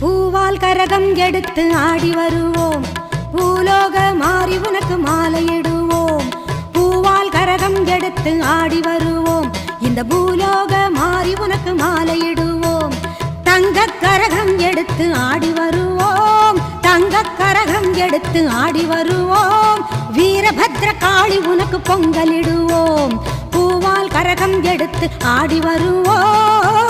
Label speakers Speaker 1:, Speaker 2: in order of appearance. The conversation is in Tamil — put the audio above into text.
Speaker 1: பூவால் கரகம் எடுத்து ஆடி வருவோம், பூலோக மாறி உனக்கு மாலையிடுவோம். பூவால் கரகம் எடுத்து ஆடி வருவோம், இந்த பூலோக மாறி உனக்கு மாலையிடுவோம். தங்க கரகம் எடுத்து ஆடி வருவோம், தங்க கரகம் எடுத்து ஆடி வருவோம். வீரபத்ர காளி உனக்கு பொங்கலிடுவோம், பூவால் கரகம் எடுத்து ஆடி வருவோம்.